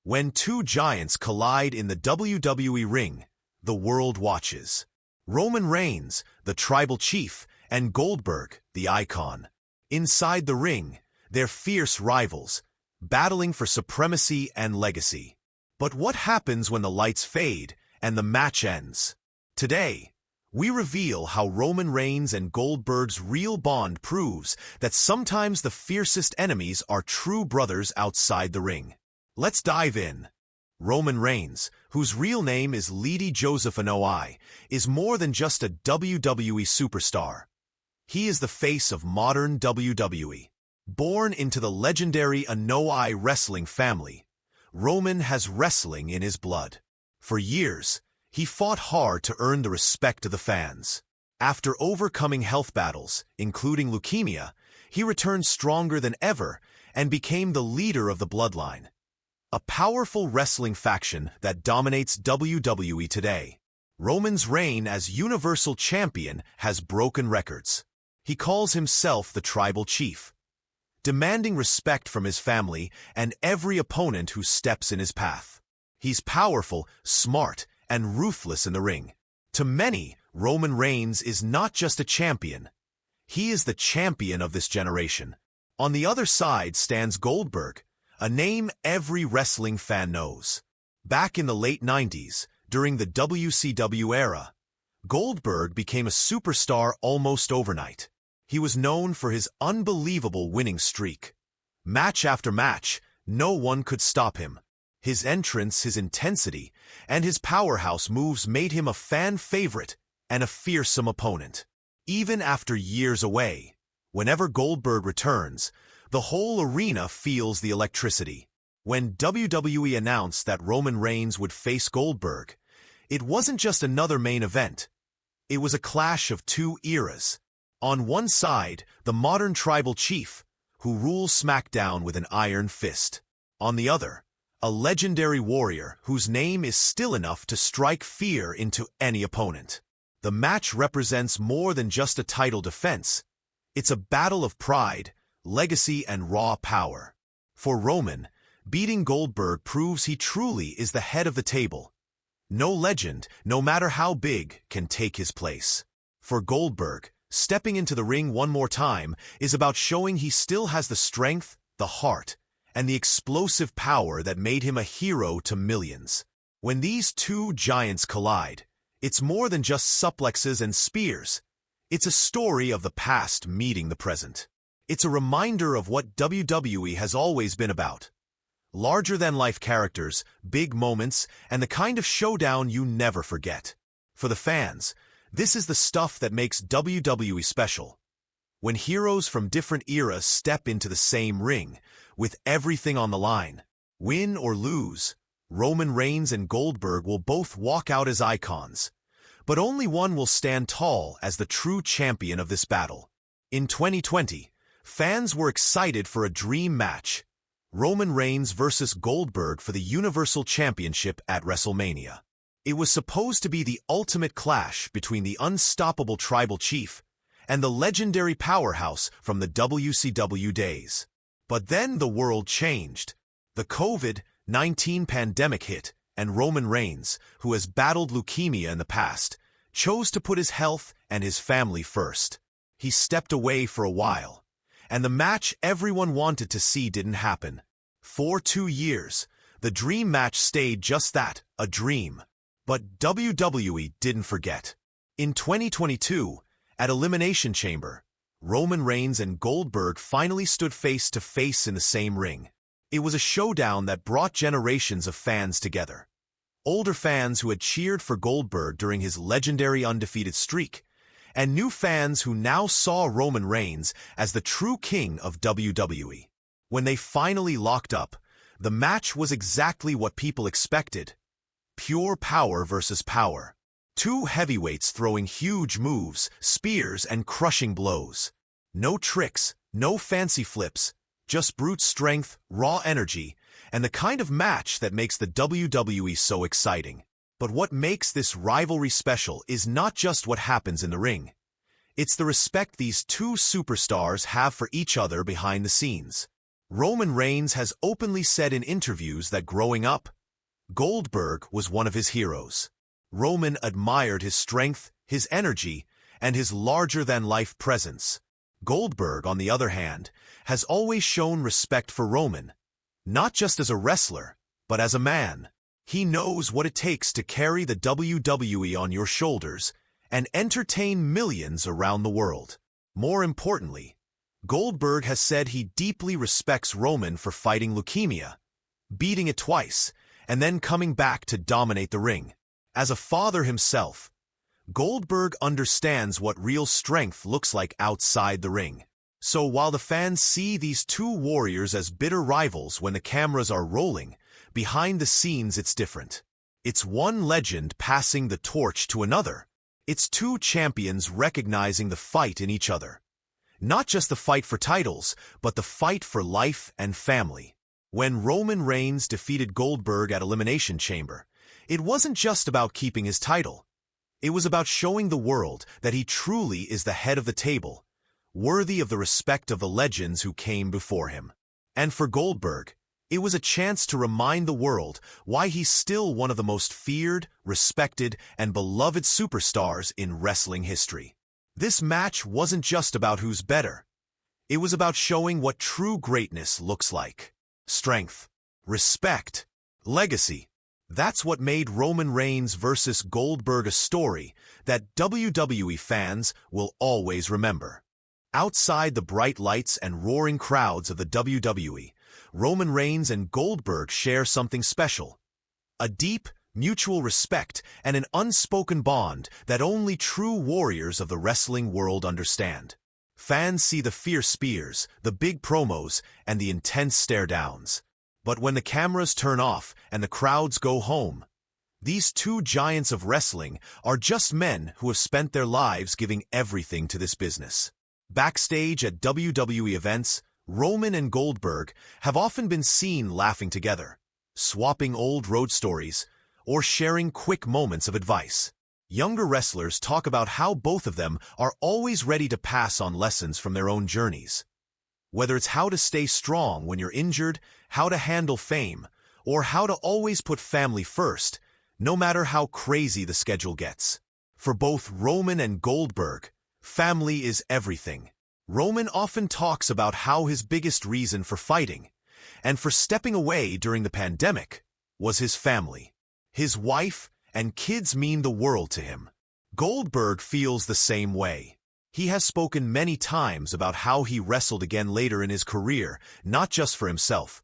When two giants collide in the WWE ring, the world watches. Roman Reigns, the tribal chief, and Goldberg, the icon. Inside the ring, they're fierce rivals, battling for supremacy and legacy. But what happens when the lights fade and the match ends? Today, we reveal how Roman Reigns and Goldberg's real bond proves that sometimes the fiercest enemies are true brothers outside the ring. Let's dive in. Roman Reigns, whose real name is Lady Joseph Anoa'i, is more than just a WWE superstar. He is the face of modern WWE. Born into the legendary Anoa'i wrestling family, Roman has wrestling in his blood. For years, he fought hard to earn the respect of the fans. After overcoming health battles, including leukemia, he returned stronger than ever and became the leader of the Bloodline, a powerful wrestling faction that dominates WWE today. Roman's reign as Universal Champion has broken records. He calls himself the Tribal Chief, demanding respect from his family and every opponent who steps in his path. He's powerful, smart, and ruthless in the ring. To many, Roman Reigns is not just a champion. He is the champion of this generation. On the other side stands Goldberg, a name every wrestling fan knows. Back in the late 90s, during the WCW era, Goldberg became a superstar almost overnight. He was known for his unbelievable winning streak. Match after match, no one could stop him. His entrance, his intensity, and his powerhouse moves made him a fan favorite and a fearsome opponent. Even after years away, whenever Goldberg returns, the whole arena feels the electricity. When WWE announced that Roman Reigns would face Goldberg, it wasn't just another main event. It was a clash of two eras. On one side, the modern tribal chief, who rules SmackDown with an iron fist. On the other, a legendary warrior whose name is still enough to strike fear into any opponent. The match represents more than just a title defense. It's a battle of pride, legacy, and raw power. For Roman, beating Goldberg proves he truly is the head of the table. No legend, no matter how big, can take his place. For Goldberg, stepping into the ring one more time is about showing he still has the strength, the heart, and the explosive power that made him a hero to millions. When these two giants collide, it's more than just suplexes and spears. It's a story of the past meeting the present. It's a reminder of what WWE has always been about. Larger-than-life characters, big moments, and the kind of showdown you never forget. For the fans, this is the stuff that makes WWE special. When heroes from different eras step into the same ring, with everything on the line, win or lose, Roman Reigns and Goldberg will both walk out as icons. But only one will stand tall as the true champion of this battle. In 2020, fans were excited for a dream match: Roman Reigns versus Goldberg for the Universal Championship at WrestleMania. It was supposed to be the ultimate clash between the unstoppable tribal chief and the legendary powerhouse from the WCW days. But then the world changed. The COVID-19 pandemic hit, and Roman Reigns, who has battled leukemia in the past, chose to put his health and his family first. He stepped away for a while, and the match everyone wanted to see didn't happen. For 2 years, the dream match stayed just that, a dream. But WWE didn't forget. In 2022, at Elimination Chamber, Roman Reigns and Goldberg finally stood face to face in the same ring. It was a showdown that brought generations of fans together. Older fans who had cheered for Goldberg during his legendary undefeated streak, and new fans who now saw Roman Reigns as the true king of WWE. When they finally locked up, the match was exactly what people expected: pure power versus power. Two heavyweights throwing huge moves, spears, and crushing blows. No tricks, no fancy flips, just brute strength, raw energy, and the kind of match that makes the WWE so exciting. But what makes this rivalry special is not just what happens in the ring. It's the respect these two superstars have for each other behind the scenes. Roman Reigns has openly said in interviews that growing up, Goldberg was one of his heroes. Roman admired his strength, his energy, and his larger-than-life presence. Goldberg, on the other hand, has always shown respect for Roman, not just as a wrestler, but as a man. He knows what it takes to carry the WWE on your shoulders and entertain millions around the world. More importantly, Goldberg has said he deeply respects Roman for fighting leukemia, beating it twice, and then coming back to dominate the ring. As a father himself, Goldberg understands what real strength looks like outside the ring. So while the fans see these two warriors as bitter rivals when the cameras are rolling, behind the scenes it's different. It's one legend passing the torch to another. It's two champions recognizing the fight in each other. Not just the fight for titles, but the fight for life and family. When Roman Reigns defeated Goldberg at Elimination Chamber, it wasn't just about keeping his title. It was about showing the world that he truly is the head of the table, worthy of the respect of the legends who came before him. And for Goldberg, it was a chance to remind the world why he's still one of the most feared, respected, and beloved superstars in wrestling history. This match wasn't just about who's better. It was about showing what true greatness looks like. Strength, respect, legacy. That's what made Roman Reigns versus Goldberg a story that WWE fans will always remember. Outside the bright lights and roaring crowds of the WWE, Roman Reigns and Goldberg share something special. A deep, mutual respect and an unspoken bond that only true warriors of the wrestling world understand. Fans see the fierce spears, the big promos, and the intense stare-downs. But when the cameras turn off and the crowds go home, these two giants of wrestling are just men who have spent their lives giving everything to this business. Backstage at WWE events, Roman and Goldberg have often been seen laughing together, swapping old road stories, or sharing quick moments of advice. Younger wrestlers talk about how both of them are always ready to pass on lessons from their own journeys. Whether it's how to stay strong when you're injured, how to handle fame, or how to always put family first, no matter how crazy the schedule gets. For both Roman and Goldberg, family is everything. Roman often talks about how his biggest reason for fighting, and for stepping away during the pandemic, was his family. His wife and kids mean the world to him. Goldberg feels the same way. He has spoken many times about how he wrestled again later in his career, not just for himself,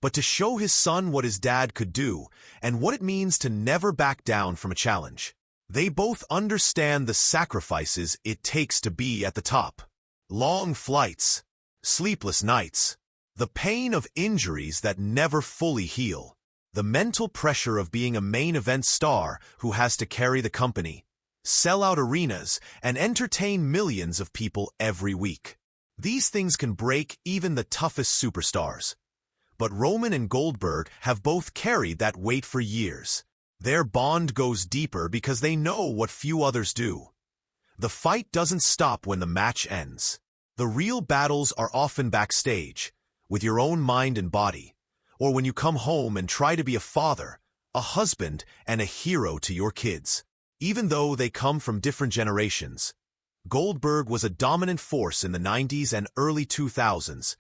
but to show his son what his dad could do and what it means to never back down from a challenge. They both understand the sacrifices it takes to be at the top. Long flights, sleepless nights, the pain of injuries that never fully heal. The mental pressure of being a main event star who has to carry the company, sell out arenas, and entertain millions of people every week. These things can break even the toughest superstars. But Roman and Goldberg have both carried that weight for years. Their bond goes deeper because they know what few others do. The fight doesn't stop when the match ends. The real battles are often backstage, with your own mind and body, or when you come home and try to be a father, a husband, and a hero to your kids. Even though they come from different generations, Goldberg was a dominant force in the 90s and early 2000s,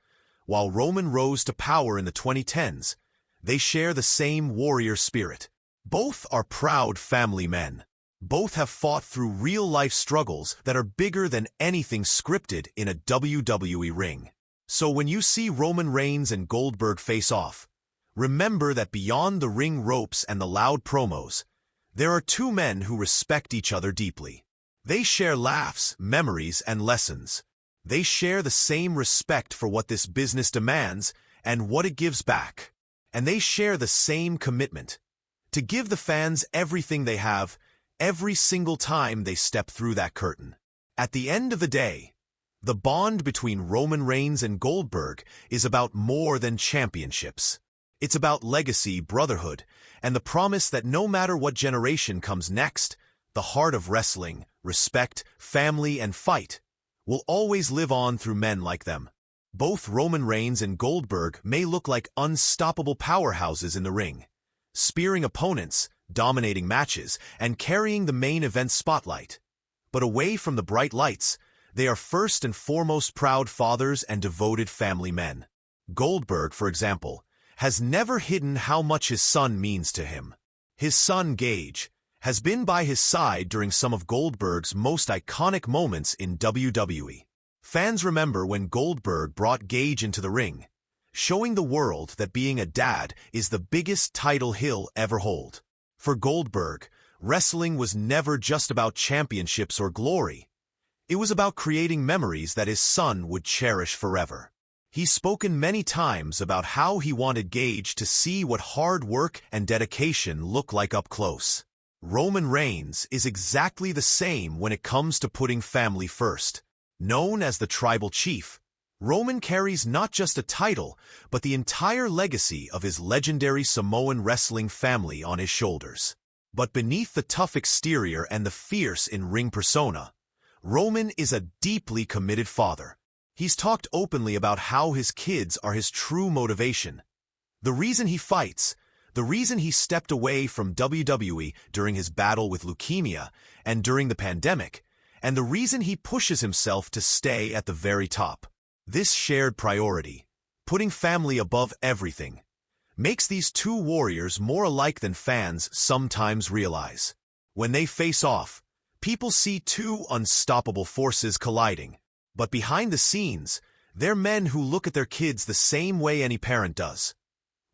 while Roman rose to power in the 2010s. They share the same warrior spirit. Both are proud family men. Both have fought through real-life struggles that are bigger than anything scripted in a WWE ring. So when you see Roman Reigns and Goldberg face off, remember that beyond the ring ropes and the loud promos, there are two men who respect each other deeply. They share laughs, memories, and lessons. They share the same respect for what this business demands and what it gives back. And they share the same commitment to give the fans everything they have every single time they step through that curtain. At the end of the day, the bond between Roman Reigns and Goldberg is about more than championships. It's about legacy, brotherhood, and the promise that no matter what generation comes next, the heart of wrestling, respect, family, and fight will always live on through men like them. Both Roman Reigns and Goldberg may look like unstoppable powerhouses in the ring, spearing opponents, dominating matches, and carrying the main event spotlight. But away from the bright lights, they are first and foremost proud fathers and devoted family men. Goldberg, for example, has never hidden how much his son means to him. His son, Gage, has been by his side during some of Goldberg's most iconic moments in WWE. Fans remember when Goldberg brought Gage into the ring, showing the world that being a dad is the biggest title he'll ever hold. For Goldberg, wrestling was never just about championships or glory. It was about creating memories that his son would cherish forever. He's spoken many times about how he wanted Gage to see what hard work and dedication look like up close. Roman Reigns is exactly the same when it comes to putting family first. Known as the Tribal Chief, Roman carries not just a title, but the entire legacy of his legendary Samoan wrestling family on his shoulders. But beneath the tough exterior and the fierce in-ring persona, Roman is a deeply committed father. He's talked openly about how his kids are his true motivation. The reason he fights, the reason he stepped away from WWE during his battle with leukemia and during the pandemic, and the reason he pushes himself to stay at the very top. This shared priority, putting family above everything, makes these two warriors more alike than fans sometimes realize. When they face off, people see two unstoppable forces colliding. But behind the scenes, they're men who look at their kids the same way any parent does,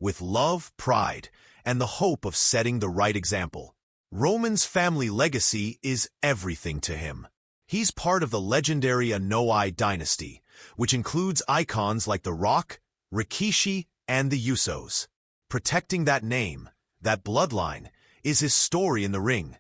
with love, pride, and the hope of setting the right example. Roman's family legacy is everything to him. He's part of the legendary Anoa'i dynasty, which includes icons like The Rock, Rikishi, and the Usos. Protecting that name, that bloodline, is his story in the ring.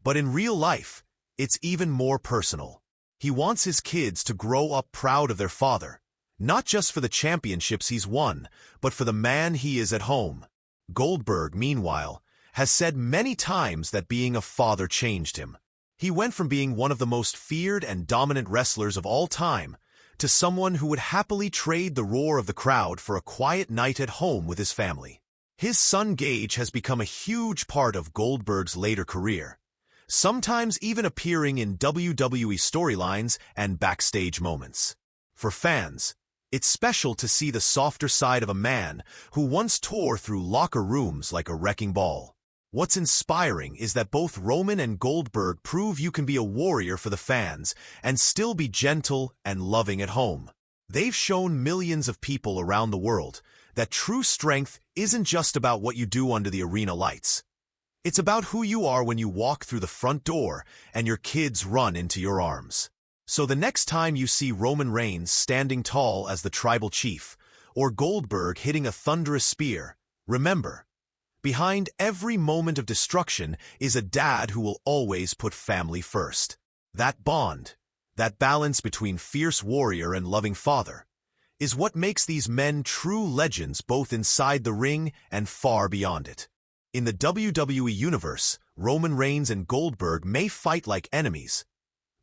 But in real life, it's even more personal. He wants his kids to grow up proud of their father, not just for the championships he's won, but for the man he is at home. Goldberg, meanwhile, has said many times that being a father changed him. He went from being one of the most feared and dominant wrestlers of all time to someone who would happily trade the roar of the crowd for a quiet night at home with his family. His son Gage has become a huge part of Goldberg's later career, sometimes even appearing in WWE storylines and backstage moments. For fans, it's special to see the softer side of a man who once tore through locker rooms like a wrecking ball. What's inspiring is that both Roman and Goldberg prove you can be a warrior for the fans and still be gentle and loving at home. They've shown millions of people around the world that true strength isn't just about what you do under the arena lights. It's about who you are when you walk through the front door and your kids run into your arms. So the next time you see Roman Reigns standing tall as the Tribal Chief, or Goldberg hitting a thunderous spear, remember, behind every moment of destruction is a dad who will always put family first. That bond, that balance between fierce warrior and loving father, is what makes these men true legends both inside the ring and far beyond it. In the WWE universe, Roman Reigns and Goldberg may fight like enemies,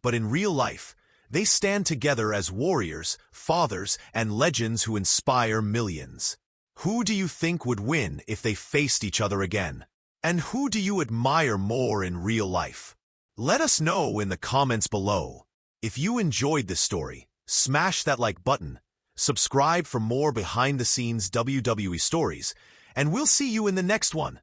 but in real life, they stand together as warriors, fathers, and legends who inspire millions. Who do you think would win if they faced each other again? And who do you admire more in real life? Let us know in the comments below. If you enjoyed this story, smash that like button, subscribe for more behind-the-scenes WWE stories, and we'll see you in the next one.